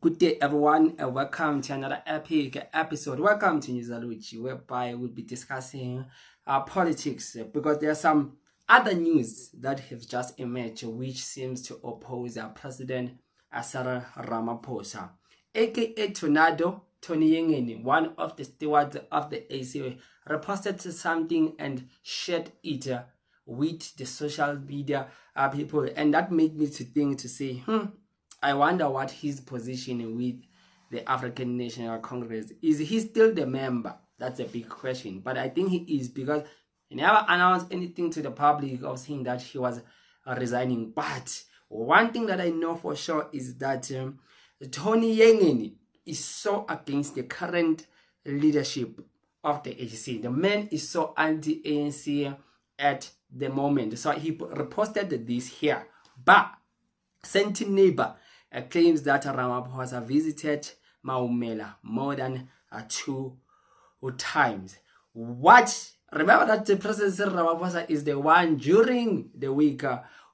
Good day, everyone, and welcome to another epic episode. Welcome to Newsaluchi, whereby we'll be discussing politics because there are some other news that have just emerged which seems to oppose President Cyril Ramaphosa, aka Tornado. Tony Yengeni, one of the stewards of the AC, reposted something and shared it with the social media people, and that made me to think to say, I wonder what his position with the African National Congress is. He still the member? That's a big question, but I think he is because he never announced anything to the public of saying that he was resigning. But one thing that I know for sure is that Tony Yengeni is so against the current leadership of the ANC. The man is so anti-ANC at the moment. So he reposted this here. But Senti Neighbor claims that Ramaphosa visited Maumela more than 2 times. What? Remember that the President Ramaphosa is the one during the week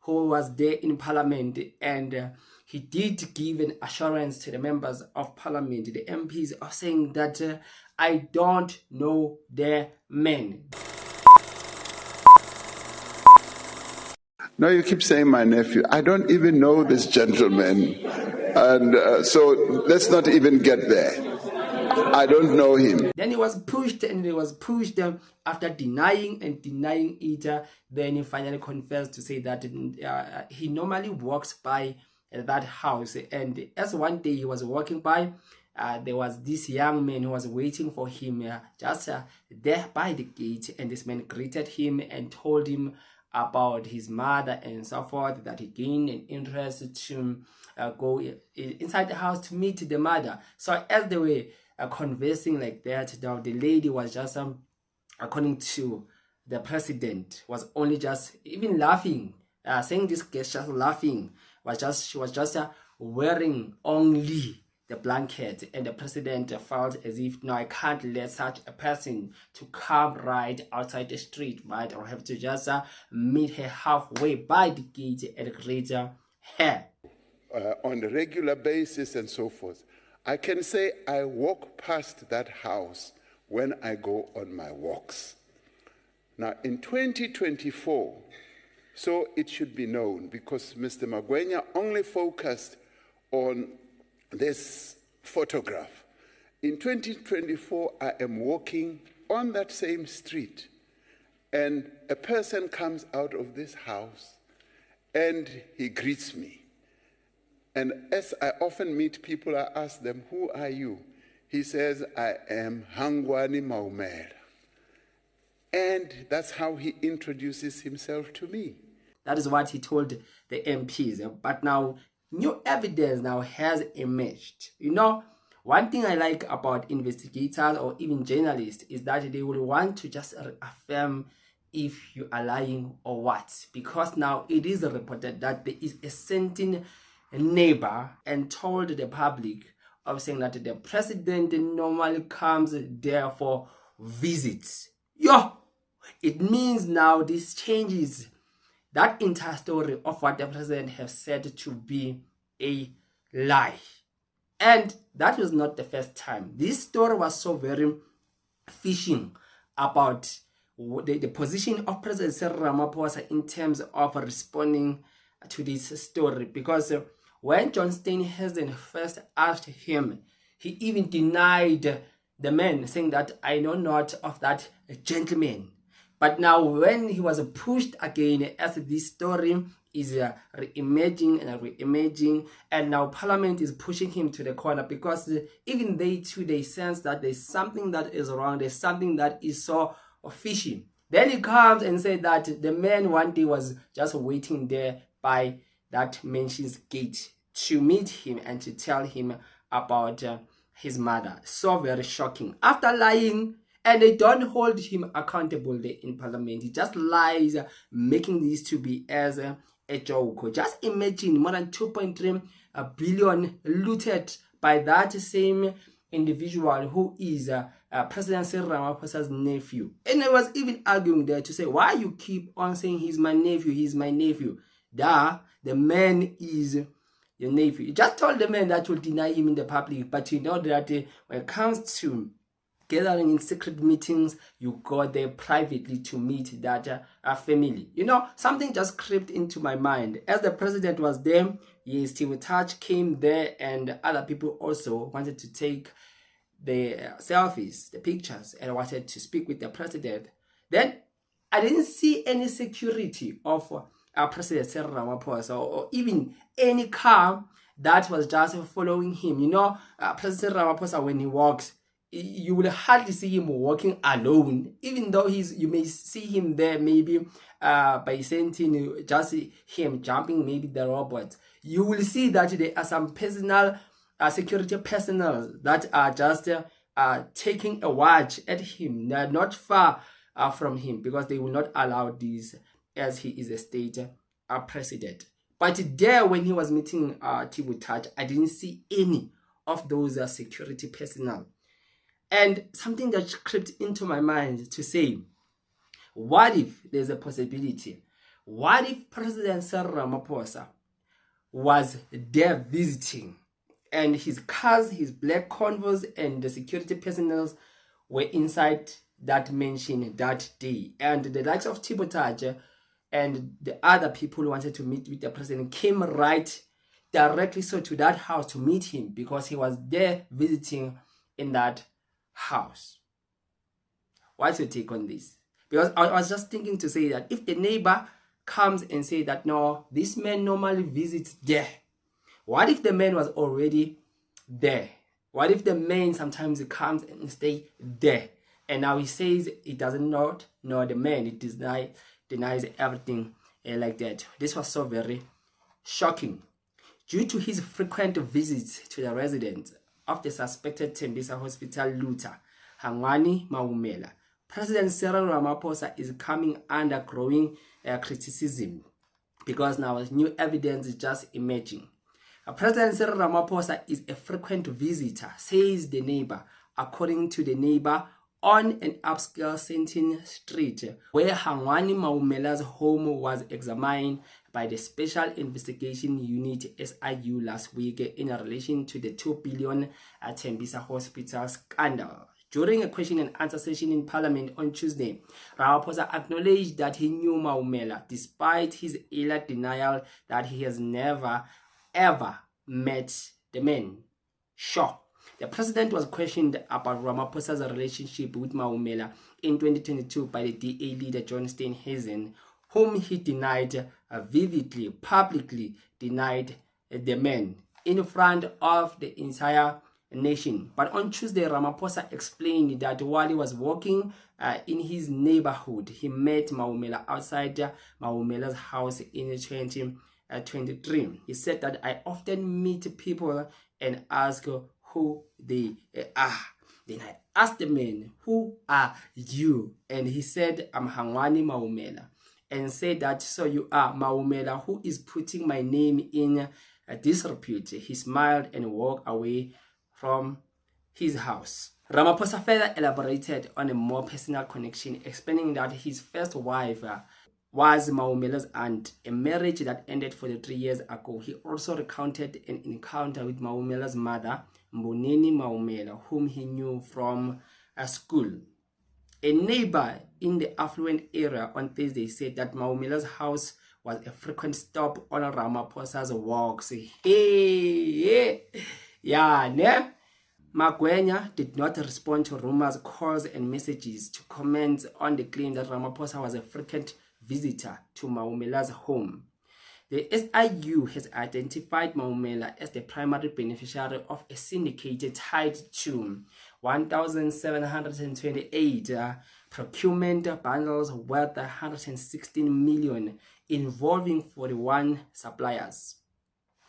who was there in Parliament, and he did give an assurance to the members of Parliament, the MPs, of saying that I don't know their men. No, you keep saying my nephew. I don't even know this gentleman. And so let's not even get there. I don't know him. Then he was pushed and he was pushed after denying it. Then he finally confessed to say that he normally walks by that house. And as one day he was walking by, there was this young man who was waiting for him just there by the gate. And this man greeted him and told him about his mother and so forth, that he gained an interest to go inside the house to meet the mother. So as they were conversing like that, the lady was just, according to the president, was only just even laughing, saying this guest just laughing, she was just wearing only the blanket, and the president felt as if, no, I can't let such a person to come right outside the street, right? I'll have to just meet her halfway by the gate and greet her. On a regular basis and so forth. I can say I walk past that house when I go on my walks. Now, in 2024, so it should be known, because Mr. Magwenya only focused on this photograph. In 2024, I am walking on that same street, and a person comes out of this house and he greets me. And as I often meet people, I ask them, who are you? He says, I am Hangwani Maumela. And that's how he introduces himself to me. That is what he told the MPs. But now, new evidence now has emerged. You know, one thing I like about investigators or even journalists is that they will want to just affirm if you are lying or what. Because now it is reported that there is a certain neighbor and told the public of saying that the president normally comes there for visits. It means now this changes that entire story of what the president has said to be a lie. And that was not the first time. This story was so very fishing about the position of President Cyril Ramaphosa in terms of responding to this story. Because when John Steenhuisen first asked him, he even denied the man, saying that I know not of that gentleman. But now when he was pushed again, as this story is re-emerging and re-emerging, and now Parliament is pushing him to the corner, because even they too, they sense that there's something that is wrong, there's something that is so fishy. Then he comes and says that the man one day was just waiting there by that mansion's gate to meet him and to tell him about his mother. So very shocking. After lying, and they don't hold him accountable there in Parliament. He just lies, making this to be as a joke. Just imagine more than 2.3 billion looted by that same individual who is President Cyril Ramaphosa's nephew. And I was even arguing there to say, why you keep on saying he's my nephew, he's my nephew? The man is your nephew. You just told the man that will deny him in the public, but you know that when it comes to gathering in secret meetings, you go there privately to meet that family. You know, something just crept into my mind. As the president was there, yes, Tiwutach came there, and other people also wanted to take the selfies, the pictures, and wanted to speak with the president. Then I didn't see any security of President Cyril Ramaphosa or even any car that was just following him. You know, President Ramaphosa, when he walks, you will hardly see him walking alone, even though you may see him there maybe by sending just him jumping maybe the robot. You will see that there are some personal security personnel that are just taking a watch at him. They are not far from him, because they will not allow this, as he is a state president. But there, when he was meeting Tiwutach, I didn't see any of those security personnel. And something that crept into my mind to say, what if there's a possibility? What if President Cyril Ramaphosa was there visiting, and his cars, his black Convoys, and the security personnel were inside that mansion that day, and the likes of Tiwutach and the other people who wanted to meet with the president came right directly to that house to meet him, because he was there visiting in that house? What's your take on this? Because I was just thinking to say that if the neighbor comes and say that no, this man normally visits there, what if the man was already there? What if the man sometimes comes and stay there, and now he says he doesn't know the man, he denies everything like that? This was so very shocking. Due to his frequent visits to the residence of the suspected Tembisa Hospital looter, Hangwani Maumela, President Cyril Ramaphosa is coming under growing criticism, because now new evidence is just emerging. President Cyril Ramaphosa is a frequent visitor, says the neighbor, according to the neighbor on an upscale Sentin Street, where Hangwani Maumela's home was examined by the Special Investigation Unit SIU last week in relation to the 2 billion Tembisa Hospital scandal. During a question and answer session in Parliament on Tuesday, Ramaphosa acknowledged that he knew Maumela, despite his earlier denial that he has never ever met the man. Sure, the president was questioned about Ramaphosa's relationship with Maumela in 2022 by the DA leader John Steenhuisen, whom he denied vividly, publicly denied the man in front of the entire nation. But on Tuesday, Ramaphosa explained that while he was walking in his neighborhood, he met Maumela outside Maumela's house in 2023. He said that I often meet people and ask who they are. Then I asked the man, who are you? And he said, I'm Hangwani Maumela. And said that, so you are Maumela, who is putting my name in disrepute. He smiled and walked away from his house. Ramaphosa further elaborated on a more personal connection, explaining that his first wife was Maumela's aunt, a marriage that ended 43 years ago. He also recounted an encounter with Maumela's mother, Mboneni Maumela, whom he knew from school. A neighbor in the affluent area on Thursday said that Maumela's house was a frequent stop on Ramaphosa's walks. Magwenya did not respond to rumors, calls, and messages to comment on the claim that Ramaphosa was a frequent visitor to Maumela's home. The SIU has identified Maumela as the primary beneficiary of a syndicate tied to 1,728 procurement bundles worth 116 million, involving 41 suppliers.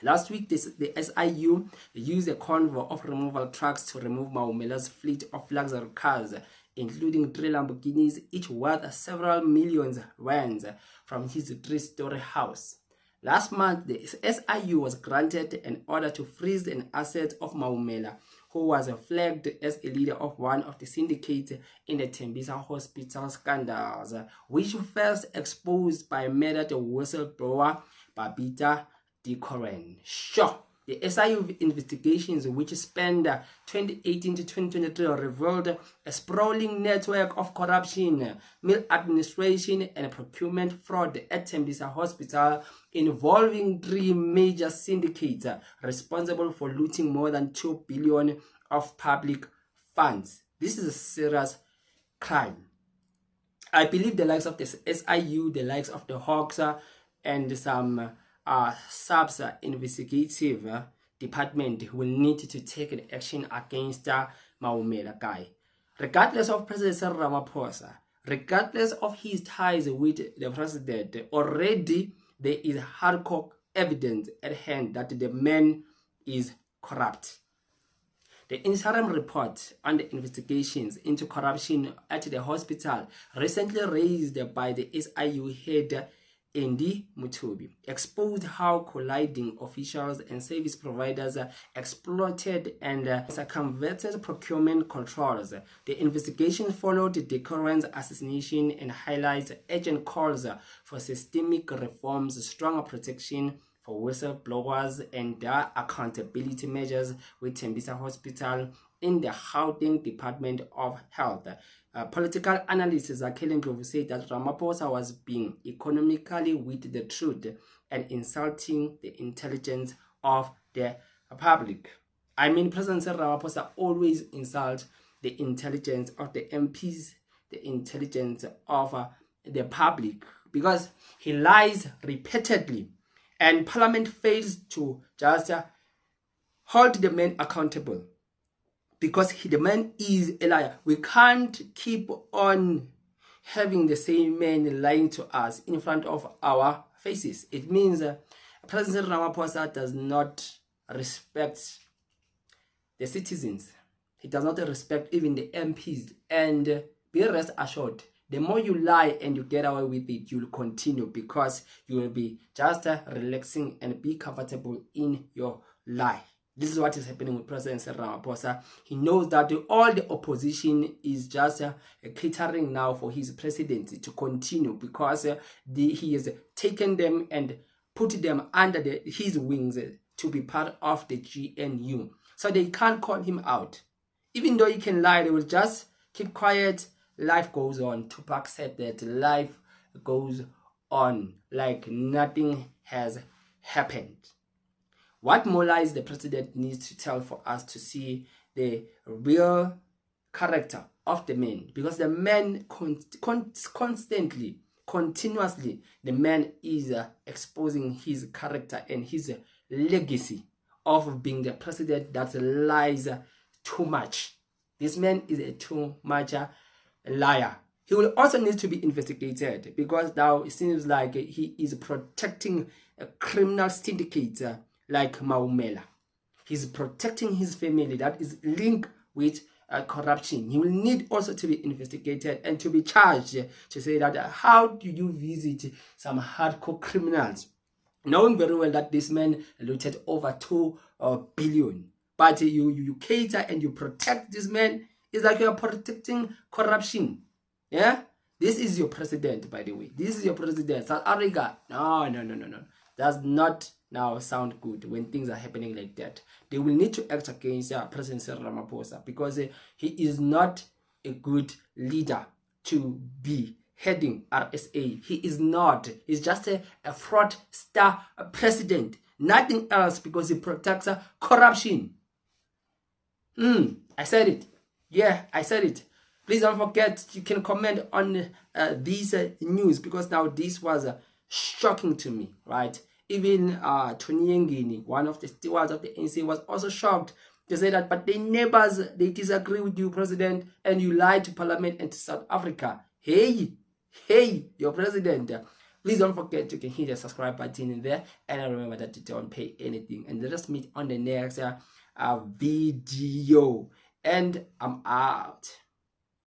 Last week, the SIU used a convoy of removal trucks to remove Maumela's fleet of luxury cars, including 3 Lamborghinis, each worth several millions rands, from his 3-story house. Last month, the SIU was granted an order to freeze an asset of Maumela, who was flagged as a leader of one of the syndicates in the Tembisa Hospital scandals, which first exposed by murdered whistleblower Babita decorum. Sure, the SIU investigations, which spanned 2018 to 2023, revealed a sprawling network of corruption, maladministration, and procurement fraud at Tembisa Hospital, involving 3 major syndicates responsible for looting more than 2 billion of public funds. This is a serious crime. I believe the likes of the SIU, the likes of the Hawks, and some subs investigative department will need to take an action against Maumela guy. Regardless of President Cyril Ramaphosa, regardless of his ties with the president, already there is hardcore evidence at hand that the man is corrupt. The interim report on the investigations into corruption at the hospital, recently raised by the SIU head Andy Mutubi, exposed how colliding officials and service providers exploited and circumvented procurement controls. The investigation followed the current assassination and highlights urgent calls for systemic reforms, stronger protection for whistleblowers, and accountability measures with Tembisa Hospital in the Gauteng Department of Health. Political analysts Zakhele Ndlovu said that Ramaphosa was being economically with the truth and insulting the intelligence of the public. I mean, President Ramaphosa always insults the intelligence of the MPs, the intelligence of the public, because he lies repeatedly. And Parliament fails to just hold the man accountable because the man is a liar. We can't keep on having the same man lying to us in front of our faces. It means President Ramaphosa does not respect the citizens. He does not respect even the MPs. And be rest assured, the more you lie and you get away with it, you'll continue because you will be just relaxing and be comfortable in your lie. This is what is happening with President Ramaphosa. He knows that all the opposition is just catering now for his presidency to continue because he has taken them and put them under his wings to be part of the GNU. So they can't call him out. Even though he can lie, they will just keep quiet. Life goes on. Tupac said that life goes on like nothing has happened. What more lies the president needs to tell for us to see the real character of the man? Because the man constantly, continuously, the man is exposing his character and his legacy of being the president that lies too much. This man is a too much liar. He will also need to be investigated because now it seems like he is protecting a criminal syndicate like Maumela. He's protecting his family that is linked with corruption. He will need also to be investigated and to be charged to say that how do you visit some hardcore criminals, knowing very well that this man looted over 2 billion. But you cater and you protect this man. It's like you are protecting corruption. Yeah? This is your president, by the way. This is your president. South Africa. No. Does not now sound good when things are happening like that. They will need to act against President Cyril Ramaphosa because he is not a good leader to be heading RSA. He is not. He's just a fraudster president. Nothing else because he protects corruption. I said it. Yeah, I said it. Please don't forget, you can comment on these news because now this was shocking to me, right? Even Tony Yengini, one of the stewards of the ANC, was also shocked to say that, but they disagree with you, President, and you lied to Parliament and to South Africa. Hey, your President. Please don't forget you can hit the subscribe button in there, and remember that you don't pay anything. And let us meet on the next video. And I'm out.